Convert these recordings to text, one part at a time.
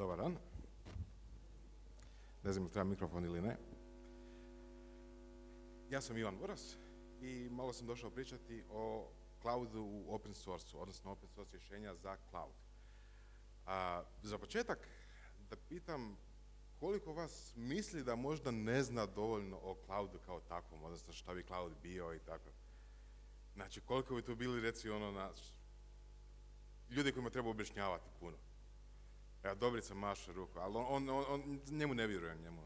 Dobar dan. Ne znam, treba mikrofon ili ne. Ja sam Ivan Boras i malo sam došao pričati o cloudu u open source-u, odnosno open source rješenja za cloud. Za početak da pitam koliko vas misli da možda ne zna dovoljno o cloudu kao takvom, odnosno šta bi cloud bio i tako. Znači, koliko bi tu bili, reci ljudi kojima treba objašnjavati puno. Evo, Dobrica maše ruku, ali njemu ne vjerujem, njemu.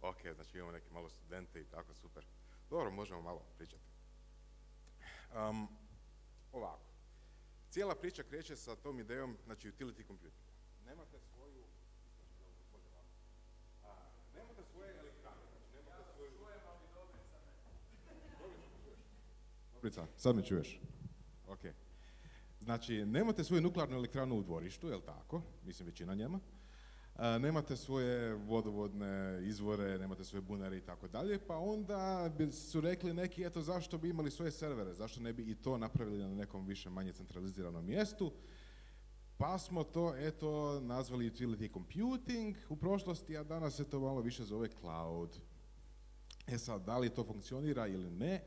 Ok, znači imamo neke malo studente i tako, super. Dobro, možemo malo pričati. Ovako. Cijela priča kreće sa tom idejom, znači utility computing. Nemate svoje elektrane, znači nemate svoju... Dobrica, sad me čuješ? Ok. Znači, nemate svoju nuklearnu elektranu u dvorištu, jel tako? Mislim, većina njema. Nemate svoje vodovodne izvore, nemate svoje bunare i tako dalje, pa onda su rekli neki, eto, zašto bi imali svoje servere, zašto ne bi i to napravili na nekom više manje centraliziranom mjestu, pa smo to, eto, nazvali utility computing u prošlosti, a danas se to malo više zove cloud. E sad, da li to funkcionira ili ne,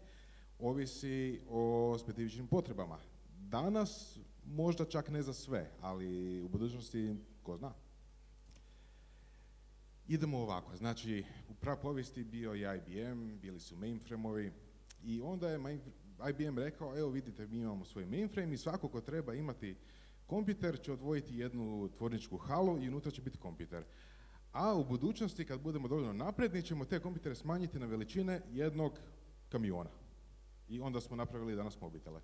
ovisi o specifičnim potrebama. Danas možda čak ne za sve, ali u budućnosti ko zna. Idemo ovako, znači u prapovijesti bio je IBM, bili su mainframe-ovi i onda je IBM rekao, evo vidite, mi imamo svoj mainframe i svako ko treba imati kompjuter će odvojiti jednu tvorničku halu i unutra će biti kompjuter. A u budućnosti kad budemo dovoljno napredni ćemo te kompjutere smanjiti na veličine jednog kamiona. I onda smo napravili danas mobitele.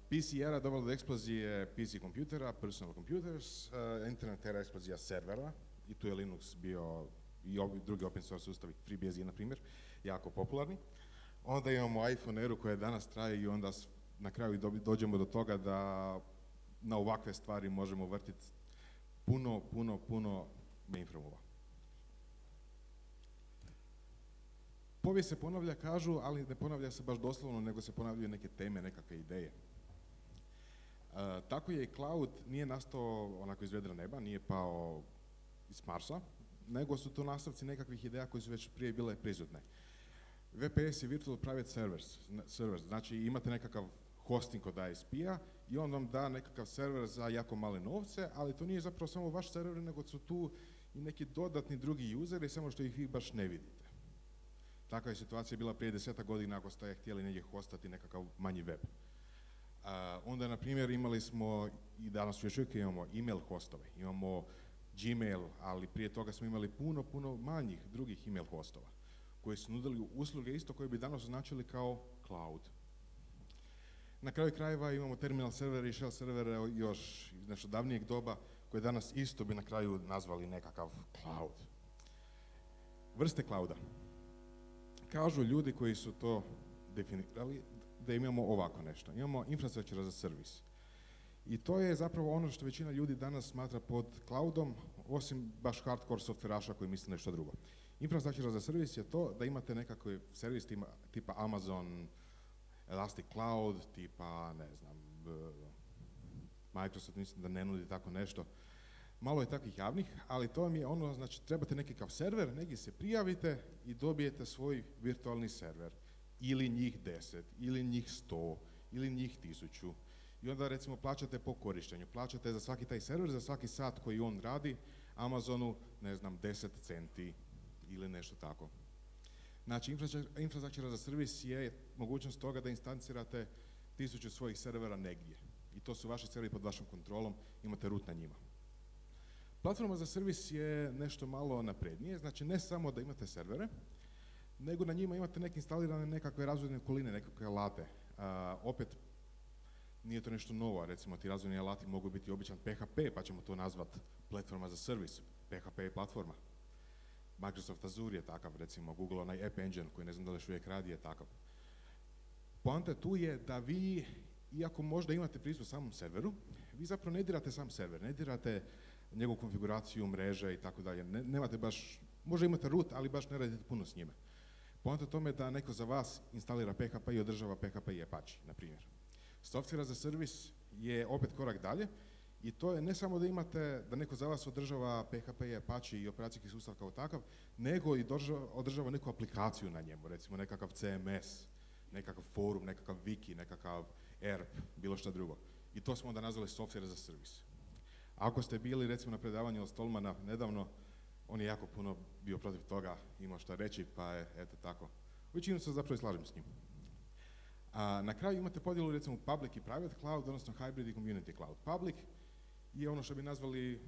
PC era dovela do eksplozije PC kompjutera, personal computers, internet era eksplozija servera, i tu je Linux bio i ovi drugi open source sustavi, FreeBSD na primjer, jako popularni. Onda imamo iPhone eru koja danas traje i onda na kraju dođemo do toga da na ovakve stvari možemo vrtiti puno mainframe-ova. Povijest se ponavlja, kažu, ali ne ponavlja se baš doslovno, nego se ponavljaju neke teme, nekakve ideje. Tako je i cloud nije nastao onako iz vedra neba, nije pao iz Marsa, nego su to nastavci nekakvih ideja koje su već prije bile prisutne. VPS je Virtual Private Servers, znači imate nekakav hosting kod ISP-a i on vam da nekakav server za jako male novce, ali to nije zapravo samo vaš server, nego su tu i neki dodatni drugi useri, samo što ih vi baš ne vidite. Takva je situacija bila prije 10 godina ako ste htjeli negdje hostati nekakav manji web. Onda, na primjer, imali smo, i danas još uvijek imamo email hostove, imamo Gmail, ali prije toga smo imali puno manjih drugih email hostova koji su nudili usluge isto koje bi danas označili kao cloud. Na kraju krajeva imamo terminal servere i shell servere još iz nešto davnijeg doba koje danas isto bi na kraju nazvali nekakav cloud. Vrste clouda. Kažu ljudi koji su to definirali da imamo ovako nešto. Imamo infrastructure as a service. I to je zapravo ono što većina ljudi danas smatra pod cloudom, osim baš hardcore softveraša koji misle nešto drugo. Infrastructure as a service je to da imate nekakvi servis tipa Amazon, Elastic Cloud, tipa, ne znam, Microsoft mislim da ne nudi tako nešto. Malo je takvih javnih, ali to vam je ono, znači trebate nekakav server, negdje se prijavite i dobijete svoj virtualni server. Ili njih 10, ili njih 100, ili njih 1000. I onda recimo plaćate po korištenju, plaćate za svaki taj server, za svaki sat koji on radi, Amazonu, ne znam, 10 centi ili nešto tako. Znači, infrastructure as a service je mogućnost toga da instancirate 1000 svojih servera negdje. I to su vaši serveri pod vašom kontrolom, imate root na njima. Platforma za servis je nešto malo naprednije, znači ne samo da imate servere, nego na njima imate neke instalirane nekakve razvojne okoline, nekakve alate. Opet, nije to nešto novo, recimo ti razvojni alati mogu biti običan PHP, pa ćemo to nazvati platforma za servis. PHP je platforma. Microsoft Azure je takav, recimo Google onaj App Engine koji ne znam da li još uvijek radi je takav. Poanta tu je da vi, iako možda imate pristup samom serveru, vi zapravo ne dirate sam server, ne dirate njegovu konfiguraciju, mreže i tako dalje. Nemate baš, možda imate root, ali baš ne radite puno s njime. Poanta tome da neko za vas instalira PHP i održava PHP i Apache, na primjer. Software as a service je opet korak dalje, I to je ne samo da imate, da neko za vas održava PHP i Apache i operacijski sustav kao takav, nego i održava neku aplikaciju na njemu, recimo nekakav CMS, nekakav forum, nekakav wiki, nekakav ERP, bilo što drugo. I to smo onda nazvali software as a service. Ako ste bili recimo na predavanju od Stallmana nedavno, on je jako puno bio protiv toga, imao što reći, pa je eto tako. U većinu se zapravo i slažem s njim. A na kraju imate podjelu recimo public i private cloud, odnosno hybrid i community cloud. Public je ono što bi nazvali,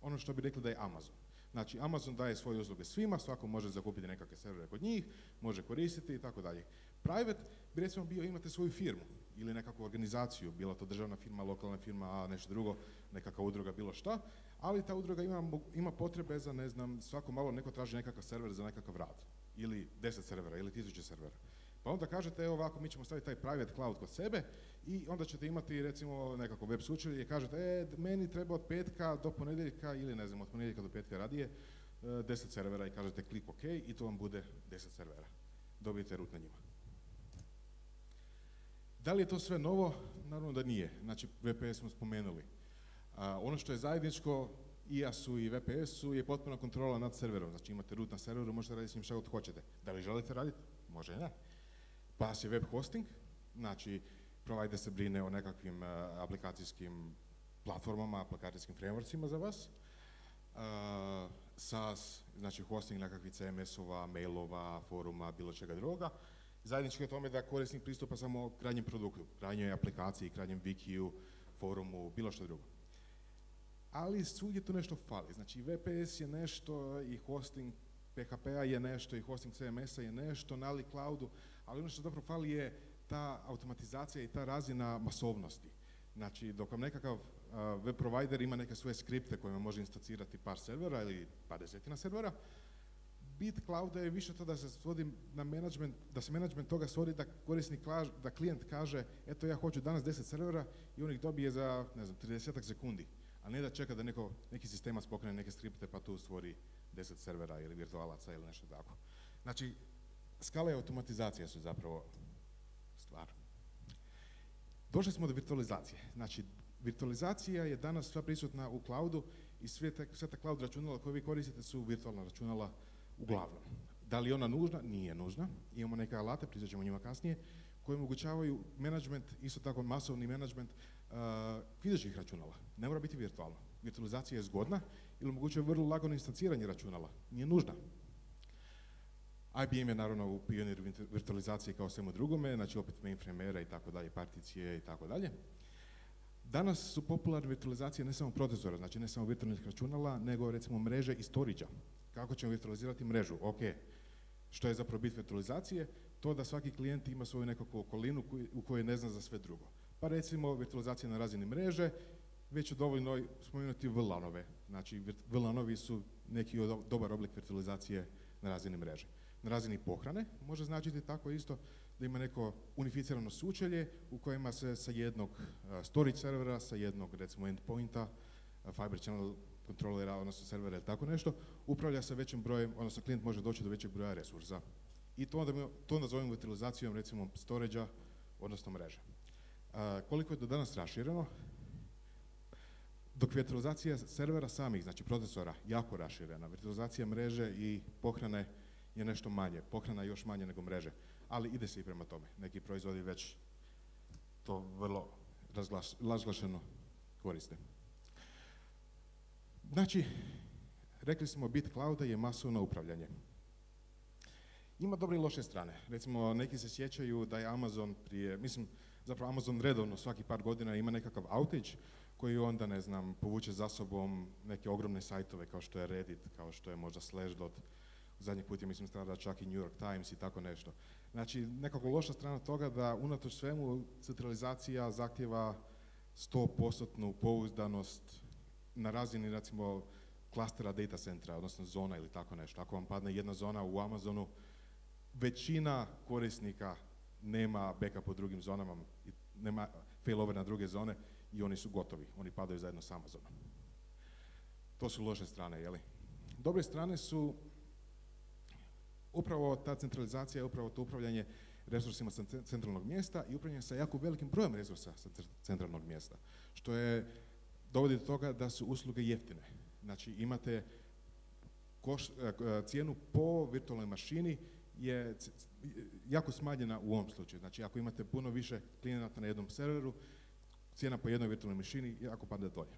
ono što bi rekli da je Amazon. Znači Amazon daje svoje usluge svima, svako može zakupiti nekakve servere kod njih, može koristiti i tako dalje. Private bi recimo bio imate svoju firmu ili nekakvu organizaciju, bila to državna firma, lokalna firma, nešto drugo, nekakva udruga, bilo šta, ali ta udruga ima potrebe za, ne znam, svako malo neko traži nekakav server za nekakav rad. Ili 10 servera, ili 1000 servera. Pa onda kažete, evo ovako, mi ćemo staviti taj private cloud kod sebe i onda ćete imati recimo nekako web sučelje gdje kažete, meni treba od petka do ponedjeljka ili ne znam, od ponedjeljka do petka radije 10 servera i kažete klik OK i to vam bude 10 servera. Dobijete root na njima. Da li je to sve novo? Naravno da nije. Znači, VPS smo spomenuli. Ono što je zajedničko IaaS-u i VPS-u je potpuna kontrola nad serverom. Znači, imate root na serveru, možete raditi s njim šta god hoćete. Da li želite raditi? Može i ne. PaaS je web hosting, znači provider se brine o nekakvim aplikacijskim platformama, aplikacijskim frameworksima za vas. SaaS, znači hosting nekakvih CMS-ova, mailova, foruma, bilo čega drugoga. Zajedničko je tome da korisnik pristupa samo krajnjem produktu, krajnjoj aplikaciji, krajnjem wikiju, forumu, bilo što drugo. Ali svugdje tu nešto fali. Znači VPS je nešto i hosting PHP-a je nešto i hosting CMS-a je nešto, nalik cloudu, ali ono što dobro fali je ta automatizacija i ta razina masovnosti. Znači, dok vam nekakav web provider ima neke svoje skripte kojima može instancirati par servera ili par desetina servera, bit clouda je više to da se svodi na management, da se management toga svodi da korisnik, da klijent kaže, eto ja hoću danas 10 servera i on ih dobije za, ne znam, 30 sekundi, a ne da čeka da neki sistemac pokrene neke skripte pa tu stvori 10 servera ili virtualaca ili nešto tako. Znači, skala i automatizacija su zapravo stvar. Došli smo do virtualizacije. Znači, virtualizacija je danas sva prisutna u cloudu i sve ta cloud računala koje vi koristite su virtualna računala uglavnom. Da li je ona nužna? Nije nužna. Imamo neke alate, pričat ćemo o njima kasnije, koji omogućavaju management, isto tako masovni management fizičkih računala. Ne mora biti virtualno. Virtualizacija je zgodna ili omogućuje vrlo lagano instanciranje računala. Nije nužna. IBM je naravno u pioniru virtualizacije kao svemu drugome, znači opet mainframe era i tako dalje, particije i tako dalje. Danas su popularne virtualizacije ne samo procesora, znači ne samo virtualnih računala, nego recimo mreže i storage-a. Kako ćemo virtualizirati mrežu? Ok, što je zapravo bit virtualizacije? To da svaki klijent ima svoju nekakvu okolinu u kojoj ne zna za sve drugo. Pa recimo virtualizacija na razini mreže, već je dovoljno spomenuti VLAN-ove. Znači VLAN-ovi su neki dobar oblik virtualizacije na razini mreže. Na razini pohrane može značiti tako isto da ima neko unificirano sučelje u kojima se sa jednog storage servera, sa jednog recimo endpointa, fiber channel kontrolera, odnosno servera ili tako nešto, upravlja sa većim brojem, odnosno klijent može doći do većeg broja resursa. I to onda zovemo virtualizacijom recimo storage-a, odnosno mreže. Koliko je do danas rašireno? Dok virtualizacija servera samih, znači procesora, jako raširena, virtualizacija mreže i pohrane je nešto manje, pohrana je još manje nego mreže, ali ide se i prema tome. Neki proizvodi već to vrlo razglašeno koriste. Znači, rekli smo bit clouda je masovno upravljanje. Ima dobre i loše strane. Recimo, neki se sjećaju da je Amazon zapravo Amazon redovno svaki par godina ima nekakav outage koji onda, ne znam, povuče za sobom neke ogromne sajtove kao što je Reddit, kao što je možda Slashdot. Zadnji put je, mislim, strada čak i New York Times i tako nešto. Znači, nekako loša strana toga da unatoč svemu centralizacija zahtjeva 100% pouzdanost na razini, recimo, klastera data centra, odnosno zona ili tako nešto. Ako vam padne jedna zona u Amazonu, većina korisnika nema backup u drugim zonama, nema failover na druge zone i oni su gotovi. Oni padaju zajedno s Amazonom. To su loše strane, jeli? Dobre strane su upravo ta centralizacija, upravo to upravljanje resursima sa centralnog mjesta i upravljanje sa jako velikim brojem resursa sa centralnog mjesta, što dovodi do toga da su usluge jeftine. Znači imate cijenu po virtualnoj mašini je jako smanjena u ovom slučaju. Znači ako imate puno više klijenata na jednom serveru, cijena po jednoj virtualnoj mašini jako pada dolje.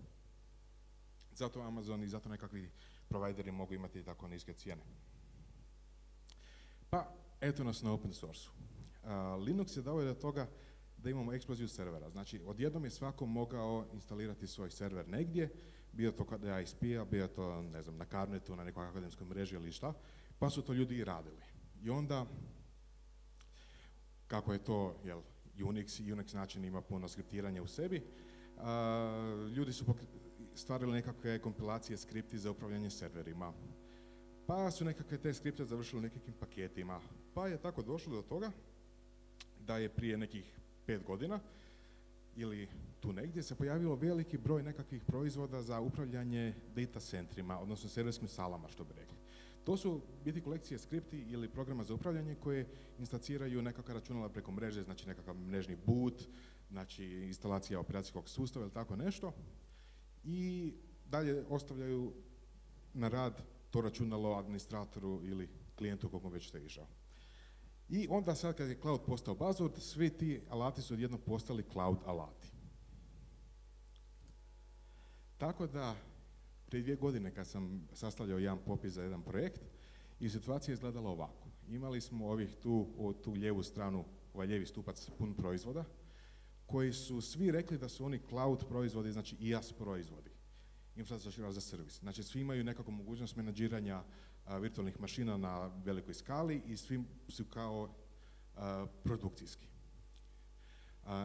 Zato Amazon i zato nekakvi provajderi mogu imati tako niske cijene. Pa, eto nas na open source-u. Linux je dao do toga da imamo eksploziju servera. Znači, odjednom je svako mogao instalirati svoj server negdje, bio to kod ISP-a, bio to, ne znam, na Carnetu, na nekoj akademskoj mreži ili šta, pa su to ljudi i radili. I onda, kako je to, Unix način ima puno skriptiranja u sebi, ljudi su stvarili nekakve kompilacije skripti za upravljanje serverima. Pa su nekakve te skripte završili u nekakvim paketima. Pa je tako došlo do toga da je prije nekih 5 godina ili tu negdje se pojavilo veliki broj nekakvih proizvoda za upravljanje data centrima, odnosno serverskim salama, što bi rekli. To su biti kolekcije skripti ili programa za upravljanje koje instanciraju nekakva računala preko mreže, znači nekakav mrežni boot, znači instalacija operacijskog sustava ili tako nešto. I dalje ostavljaju na rad to računalo administratoru ili klijentu koliko već ste išao. I onda sad kad je cloud postao buzzword, svi ti alati su odjednom postali cloud alati. Tako da, prije 2 godine kad sam sastavljao jedan popis za jedan projekt, i situacija je izgledala ovako. Imali smo tu lijevu stranu, ovaj lijevi stupac pun proizvoda, koji su svi rekli da su oni cloud proizvodi, znači IaaS proizvodi, infrastruktura za servis. Znači svi imaju nekakvu mogućnost menadžiranja virtualnih mašina na velikoj skali i svi su kao produkcijski.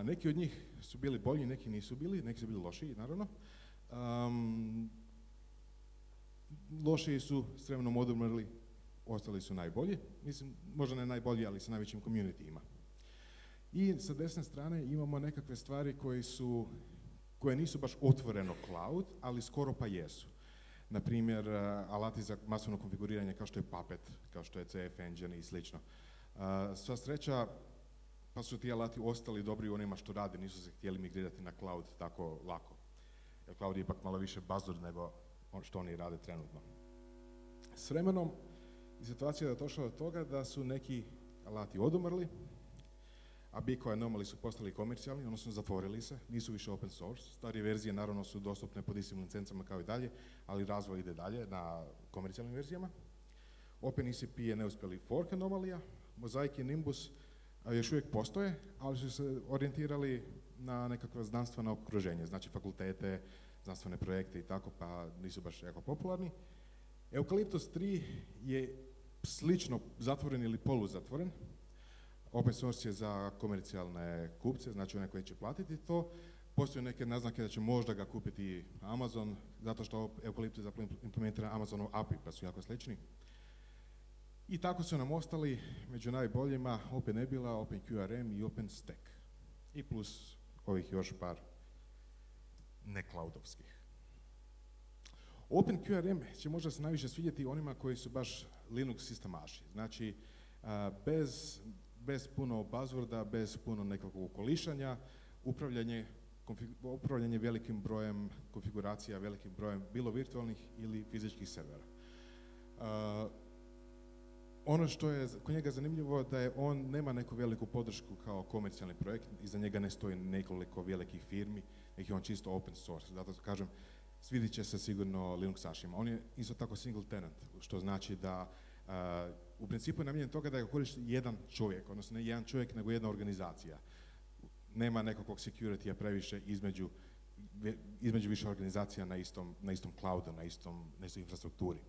Neki od njih su bili bolji, neki nisu bili, neki su bili lošiji, naravno. Lošiji su s vremenom odumrli, ostali su najbolji. Mislim, možda ne najbolji, ali sa najvećim communityima. I sa desne strane imamo nekakve stvari koje nisu baš otvoreno cloud, ali skoro pa jesu. Naprimjer, alati za masovno konfiguriranje kao što je Puppet, kao što je CF Engine i slično. Sva sreća, pa su ti alati ostali dobri u onima što rade, nisu se htjeli migrirati na cloud tako lako. Jer cloud je ipak malo više buzzword nego što oni rade trenutno. S vremenom, situacija je došla do toga da su neki alati odumrli, a Biko i Anomaly su postali komercijalni, odnosno zatvorili se, nisu više open source. Starije verzije naravno su dostupne pod istim licencama kao i dalje, ali razvoj ide dalje na komercijalnim verzijama. OpenECP je neuspjeli fork Anomalija, Mosaic i Nimbus još uvijek postoje, ali su se orijentirali na nekakvo znanstveno okruženje, znači fakultete, znanstvene projekte i tako, pa nisu baš jako popularni. Eucalyptus 3 je slično zatvoren ili poluzatvoren. Open source je za komercijalne kupce, znači one koji će platiti to. Postoje neke naznake da će možda ga kupiti Amazon, zato što Eucalyptus zapravo implementira Amazonov API, pa su jako slični. I tako su nam ostali među najboljima OpenNebula, OpenQRM i OpenStack. I plus ovih još par ne-cloudovskih. OpenQRM će možda se najviše svidjeti onima koji su baš Linux sistemaši. Znači, bez puno buzzworda, bez puno nekakvog kolišanja, upravljanje velikim brojem konfiguracija, velikim brojem bilo virtualnih ili fizičkih servera. Ono što je kod njega zanimljivo da on nema neku veliku podršku kao komercijalni projekt, iza njega ne stoji nekoliko velikih firmi, nek je on čisto open source. Zato kažem, svidit će se sigurno Linuxašima. On je isto tako single tenant, što znači da u principu je namijenjen toga da ga koristi jedan čovjek, odnosno ne jedan čovjek, nego jedna organizacija. Nema nekakvog security-a previše između više organizacija na istom cloudu, na istoj infrastrukturi.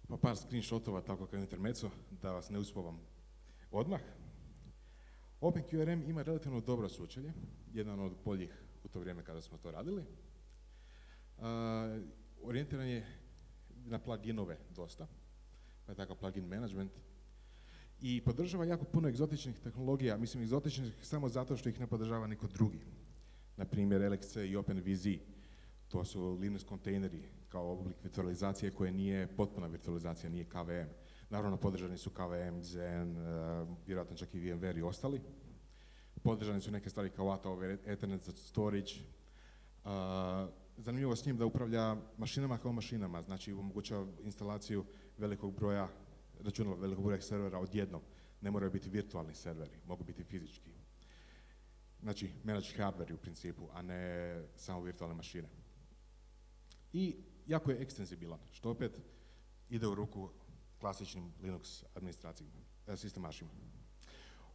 Pa par screenshotova tako kao intermezzo, da vas ne uspavam odmah. OpenQRM ima relativno dobro sučelje, jedan od boljih u to vrijeme kada smo to radili. Orijentiran je na pluginove dosta, pa je takav plugin management. I podržava jako puno egzotičnih tehnologija, mislim egzotičnih samo zato što ih ne podržava niko drugi. Naprimjer LXC i OpenVZ, to su Linux kontejneri kao oblik virtualizacije koje nije potpuna virtualizacija, nije KVM. Naravno, podržani su KVM, Xen, vjerojatno čak i VMware i ostali. Podržani su neke stvari kao ATA over Ethernet za storage. Zanimljivo s njim da upravlja mašinama kao mašinama, znači omogućava instalaciju velikog broja računala, velikog broja servera odjednom. Ne moraju biti virtualni serveri, mogu biti fizički. Znači, managed hardware u principu, a ne samo virtualne mašine. I jako je ekstenzibilan, što opet ide u ruku klasičnim Linux administracijama, sistemašima.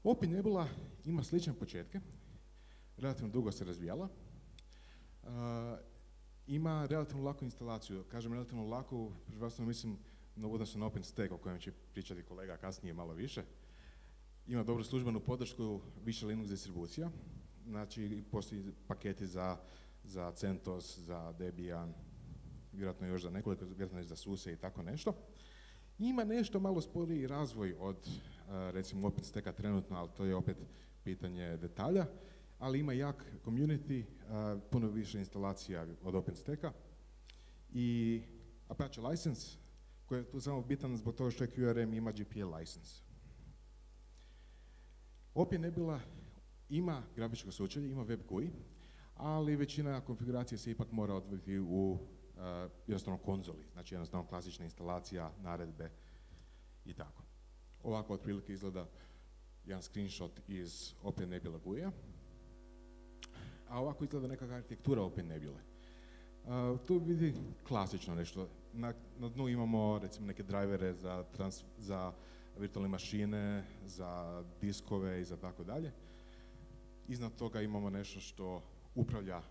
OP Nebula ima slične početke, relativno dugo se razvijala, ima relativno laku instalaciju, kažem relativno laku, prvenstveno mislim na odnosu na OpenStack o kojem će pričati kolega kasnije malo više. Ima dobru službenu podršku više Linux distribucija, znači postoji paketi za CentOS, za Debian, vjerojatno još za nekoliko, vjerojatno još za SUSE i tako nešto. Ima nešto malo sporiji razvoj od recimo OpenStacka trenutno, ali to je opet pitanje detalja, ali ima jak community, puno više instalacija od OpenStacka i Apache license koji je tu samo bitan zbog toga što je QRM ima GPL license. OP Nebula ima grafičko sučelje, ima web GUI, ali većina konfiguracije se ipak mora odviti u jednostavno konzoli, znači jednostavno klasična instalacija, naredbe i tako. Ovako otprilike izgleda jedan screenshot iz OP Nebula GUI-a, a ovako izgleda nekakva arhitektura OP Nebule. Tu vidi klasično nešto. Na dnu imamo recimo neke drivere za virtualne mašine, za diskove i za tako dalje. Iznad toga imamo nešto što upravlja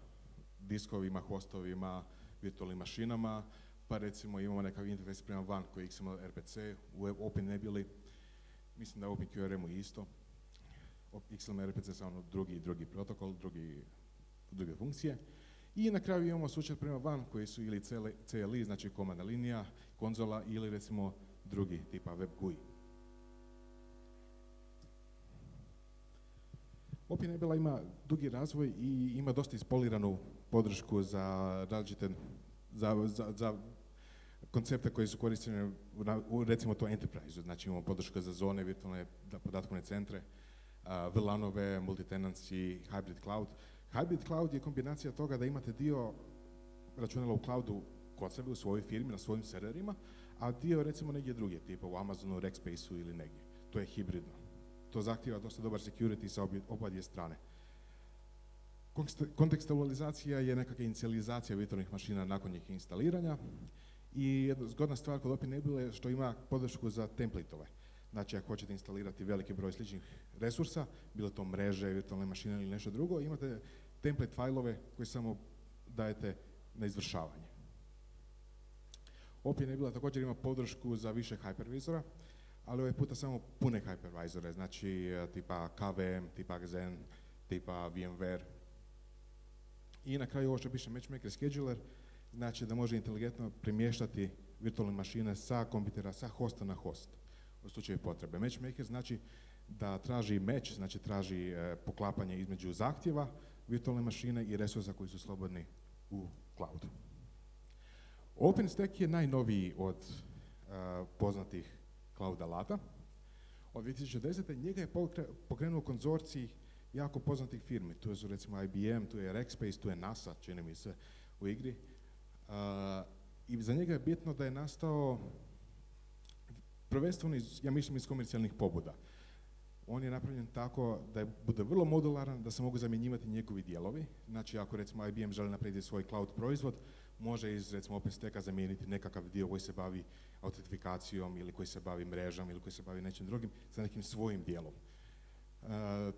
diskovima, hostovima, virtualnim mašinama, pa recimo imamo nekav interfejs prema van koji je XML RPC u Open Nebuli. Mislim da je u OpenQRM-u isto. XML RPC je samo drugi protokol, druge funkcije. I na kraju imamo sučelje prema van koji su ili CLI, znači komandna linija, konzola ili recimo drugi tipa web GUI. OP Nebula ima dugi razvoj i ima dosta ispoliranu podršku za različite, za koncepte koji su korišteni u recimo to enterprise, znači imamo podršku za zone, virtualne podatkovne centre, VLAN-ove, multitenancy, hybrid cloud. Hybrid cloud je kombinacija toga da imate dio računala u cloudu kod sebe u svojoj firmi, na svojim serverima, a dio recimo negdje drugdje, tipa u Amazonu, Rackspaceu ili negdje. To je hibridno. To zahtijeva dosta dobar security sa oba dvije strane. Kontekstualizacija je nekakva inicijalizacija virtualnih mašina nakon njih instaliranja i jedna zgodna stvar kod OP Nebula je što ima podršku za template-ove. Znači, ako hoćete instalirati veliki broj sličnih resursa, bilo to mreže, virtualne mašine ili nešto drugo, imate template fajlove koje samo dajete na izvršavanje. OP Nebula također ima podršku za više hypervisora, ali ovaj puta samo pune hypervisore, znači tipa KVM, tipa Xen, tipa VMware. I na kraju ovo što piše Matchmaker Scheduler, znači da može inteligentno premještati virtualne mašine sa kompjutera, sa hosta na host u slučaju potrebe. Matchmaker znači da traži match, znači traži poklapanje između zahtjeva virtualne mašine i resursa koji su slobodni u cloudu. OpenStack je najnoviji od poznatih cloud alata. Od 2010. njega je pokrenuo konzorcij jako poznatih firmi. Tu su recimo IBM, tu je Rackspace, tu je NASA, čini mi se, u igri. I za njega je bitno da je nastao prvenstveno ja mislim iz komercijalnih pobuda. On je napravljen tako da bude vrlo modularan, da se mogu zamjenjivati njegovi dijelovi. Znači ako recimo IBM želi napraviti svoj cloud proizvod, može iz recimo OpenStacka zamijeniti nekakav dio koji se bavi autentifikacijom ili koji se bavi mrežom ili koji se bavi nečim drugim sa nekim svojim dijelom.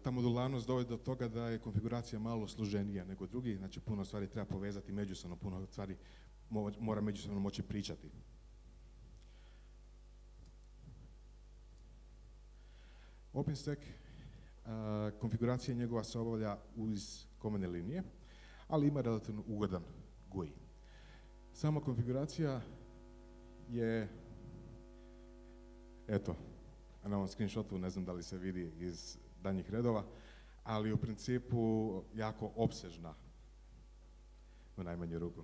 Ta modularnost dovodi do toga da je konfiguracija malo složenija nego drugi, znači puno stvari treba povezati međusobno, puno stvari mora međusobno moći pričati. OpenStack, konfiguracija njegova se obavlja uz komandne linije, ali ima relativno ugodan GUI. Sama konfiguracija je, eto, na ovom screenshotu, ne znam da li se vidi iz danjih redova, ali u principu jako opsežna u najmanju ruku.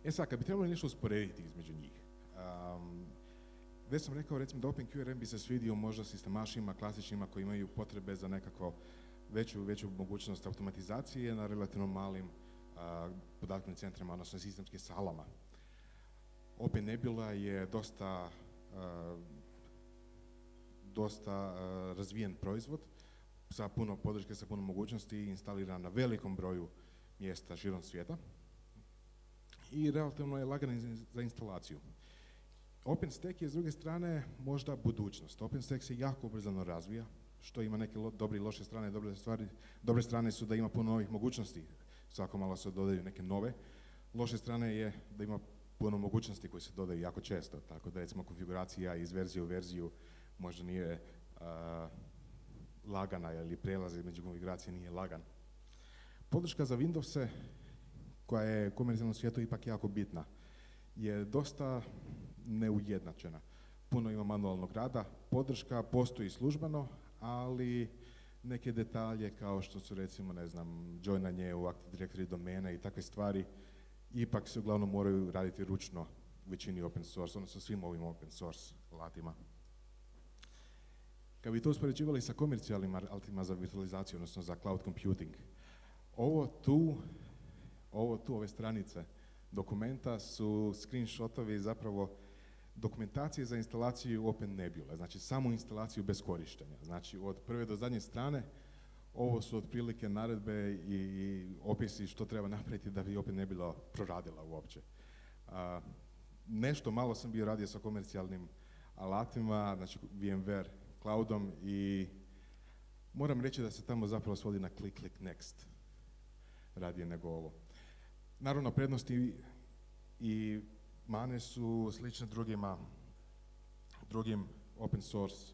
E sad, kad bi trebali nešto usporediti između njih, Već sam rekao, recimo, da OpenQRM bi se svidio možda sistemašima, klasičnima koji imaju potrebe za nekakvo veću mogućnost automatizacije na relativno malim podatkovnim centrima, odnosno sistemskim salama. OpenNebula je dosta razvijen proizvod sa puno podrške, sa puno mogućnosti, instaliran na velikom broju mjesta širom svijeta i relativno je lagan za instalaciju. OpenStack je s druge strane možda budućnost. OpenStack se jako ubrzano razvija, što ima neke dobre i loše strane. Dobre strane su da ima puno novih mogućnosti, svako malo se dodaju neke nove. Loše strane je da ima puno mogućnosti koje se dodaju jako često, tako da recimo konfiguracija iz verzije u verziju možda nije lagana ili prijelaz između konfiguracije nije lagan. Podrška za Windowse, koja je u komercijalnom svijetu ipak jako bitna, je dosta neujednačena. Puno ima manualnog rada, podrška postoji službeno, ali neke detalje kao što su recimo, ne znam, joinanje u Active Directory domene i takve stvari, ipak se uglavnom moraju raditi ručno u većini open source, odnosno svim ovim open source alatima. Kad bi to uspoređivali sa komercijalnim alatima za virtualizaciju, odnosno za cloud computing, ove stranice dokumenta su screenshotovi zapravo dokumentacije za instalaciju OpenNebula, znači samu instalaciju bez korištenja. Znači od prve do zadnje strane ovo su otprilike naredbe i opisi što treba napraviti da bi OpenNebula proradila uopće. Nešto malo sam bio radio sa komercijalnim alatima, znači VMware cloudom, i moram reći da se tamo zapravo svodi na click next radije nego ovo. Naravno, prednosti i mane su slične drugim open source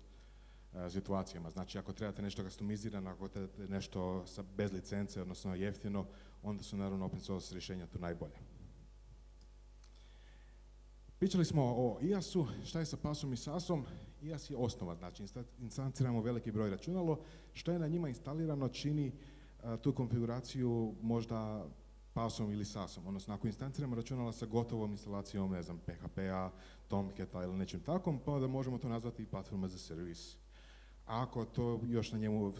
situacijama. Znači, ako trebate nešto customizirano, ako trebate nešto bez licence, odnosno jeftino, onda su naravno open source rješenja tu najbolje. Pričali smo o IaaS-u, šta je sa PaaS-om i SaaS-om. IaaS je osnova, znači instanciramo veliki broj računalo, što je na njima instalirano čini tu konfiguraciju možda PaaS-om ili SaaS-om, odnosno ako instanciramo računala sa gotovom instalacijom, ne znam, PHP-a, Tomcat-a ili nečim takvom, pa onda možemo to nazvati platforma za servis. Ako to još na njemu,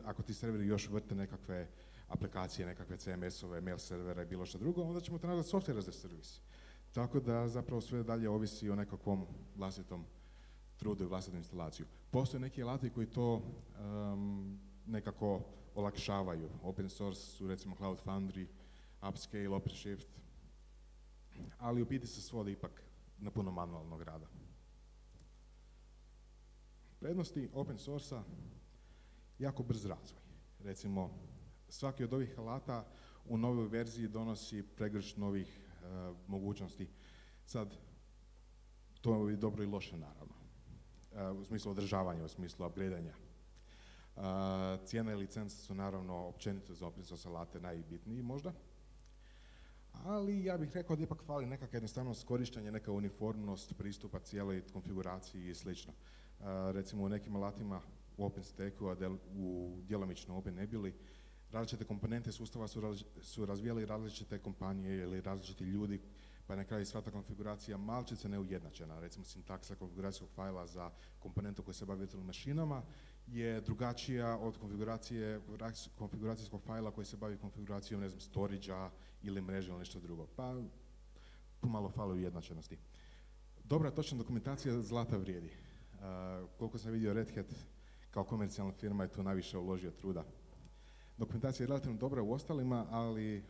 ako ti serveri još vrte nekakve aplikacije, nekakve CMS-ove, mail servera i bilo što drugo, onda ćemo to nazvati software as a service. Tako da zapravo sve dalje ovisi o nekakvom vlastitom trudu i vlastitom instalaciju. Postoje neki alati koji to nekako olakšavaju. Open source su recimo Cloud Foundry, Upscale, OpenShift, ali u biti se svodi ipak na puno manualnog rada. Prednosti open source-a, jako brz razvoj. Recimo, svaki od ovih alata u novoj verziji donosi pregršt novih mogućnosti. Sad, to je dobro i loše, naravno. U smislu održavanja, u smislu upgradanja. Cijena i licence su naravno općenito za open source alate najbitniji možda. Ali ja bih rekao da ipak fali nekakva jednostavnost korištenja, neka uniformnost pristupa cijeloj konfiguraciji i slično. Recimo u nekim alatima u OpenStacku, a u djelomično OpenNebuli, različite komponente sustava su razvijali različite kompanije ili različiti ljudi, pa na kraju sva ta konfiguracija malčice neujednačena. Recimo sintaksa konfiguracijskog fajla za komponentu koja se bavi virtualnim mašinama je drugačija od konfiguracijskog fajla koji se bavi konfiguracijom, ne znam, storage-a ili mreže ili nešto drugo. Pa tu malo fali ujednačenosti. Dobra, točna dokumentacija zlata vrijedi. Koliko sam vidio, Red Hat kao komercijalna firma je tu najviše uložio truda. Dokumentacija je relativno dobra u ostalima, ali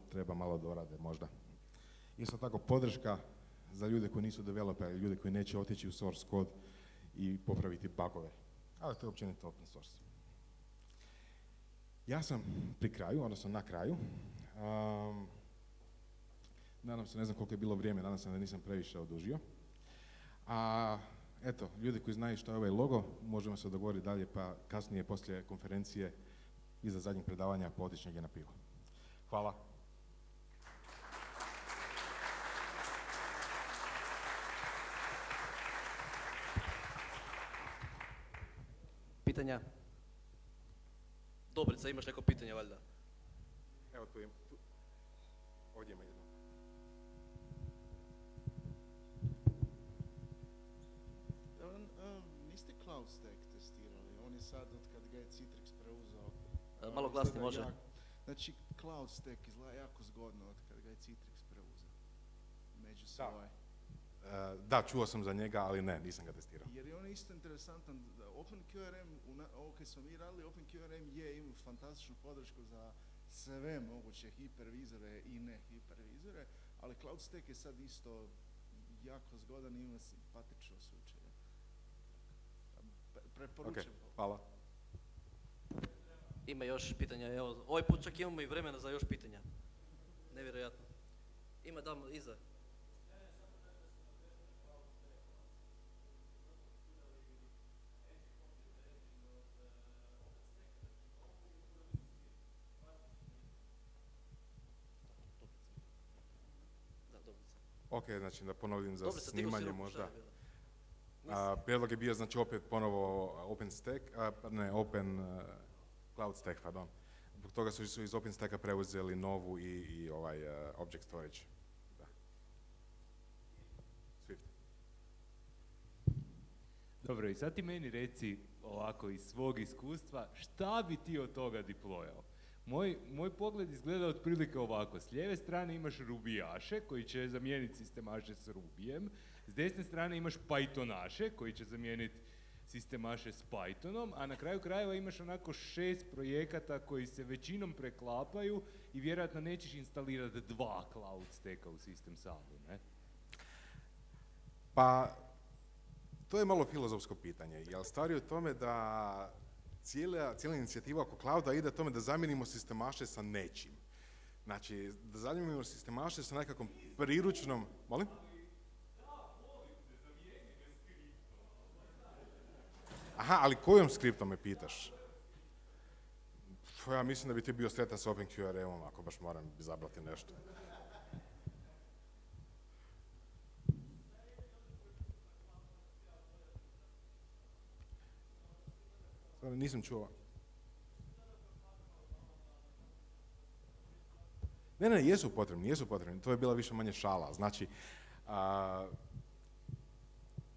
treba malo dorade možda. Isto tako podrška za ljude koji nisu developeri, ljude koji neće otići u source code i popraviti bugove. Ali to je općenito open source. Ja sam pri kraju, odnosno na kraju. Nadam se, ne znam koliko je bilo vrijeme, nadam se da nisam previše odužio. A eto, ljudi koji znaju što je ovaj logo, možemo se dogovoriti dalje, pa kasnije poslije konferencije iza zadnjeg predavanja po otići negdje na pivo. Hvala. Pitanja? Dobrica, imaš neko pitanje valjda? Evo tu imam. Ovdje ima jedno. Cloud Stack testirali. On je sad, od kad ga je Citrix preuzeo... Malo glasnije može. Znači, Cloud Stack izgleda jako zgodno od kad ga je Citrix preuzeo. Među svoje. Da, čuo sam za njega, ali ne, nisam ga testirao. Jer je on isto interesantan. OpenQRM, ovo kad smo mi radili, OpenQRM ima fantastičnu podršku za sve moguće hipervizore i ne hipervizore, ali Cloud Stack je sad isto jako zgodan i ima simpatično sučenje. Preporučujem. Okay, hvala. Ima još pitanja, evo, ovaj put čak imamo i vremena za još pitanja. Nevjerojatno. Ima dam iza. Ok, znači da ponovim za Dobro, snimanje možda. Prijedlog je bio znači opet ponovo Open Cloud Stack, pardon. Zbog toga su iz OpenStacka preuzeli novu i Object Storage. Da. Swift. Dobro, i sad ti meni reci ovako iz svog iskustva, šta bi ti od toga deployao? Moj pogled izgleda otprilike ovako. S lijeve strane imaš rubijaše koji će zamijeniti sistemaše s rubijem, s desne strane imaš pythonaše koji će zamijeniti sistemaše s Pythonom, a na kraju krajeva imaš onako 6 projekata koji se većinom preklapaju i vjerojatno nećeš instalirati 2 cloud stacka u sistem samu, ne? Pa, to je malo filozofsko pitanje, jer stvar je u tome da cijela inicijativa oko clouda ide tome da zamijenimo sistemaše sa nečim. Znači, da zamijenimo sistemaše sa nekakvom priručnom... Molim? Aha, ali kojom skriptom me pitaš? Ja mislim da bi ti bio sretan sa OpenQRM-om, ako baš moram izabrati nešto. Nisam čuo. Ne, jesu potrebni. To je bila više manje šala. Znači,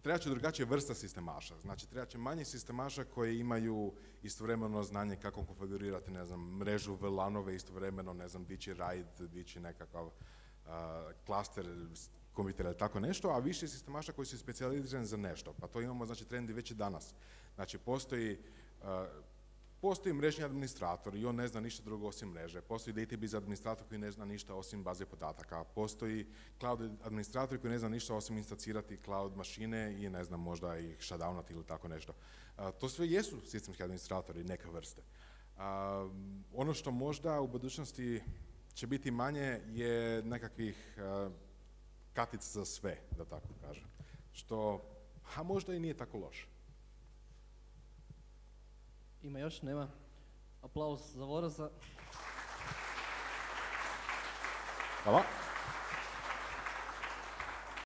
treba će drugačije vrsta sistemaša. Znači, treba će manje sistemaša koji imaju istovremeno znanje kako konfigurirati, ne znam, mrežu VLAN-ove, istovremeno, ne znam, dići RAID, dići nekakav klaster kompjutera ili tako nešto, a više sistemaša koji su specijalizirani za nešto. Pa to imamo, znači, trendi već i danas. Znači, postoji mrežni administrator i on ne zna ništa drugo osim mreže. Postoji database administrator koji ne zna ništa osim baze podataka. Postoji cloud administrator koji ne zna ništa osim instancirati cloud mašine i ne znam, možda ih shutdownati ili tako nešto. To sve jesu sistemski administratori neke vrste. Ono što možda u budućnosti će biti manje je nekakvih katica za sve, da tako kažem. Što, a možda i nije tako loše. Ima još? Nema? Aplauz za Voraza. Hvala.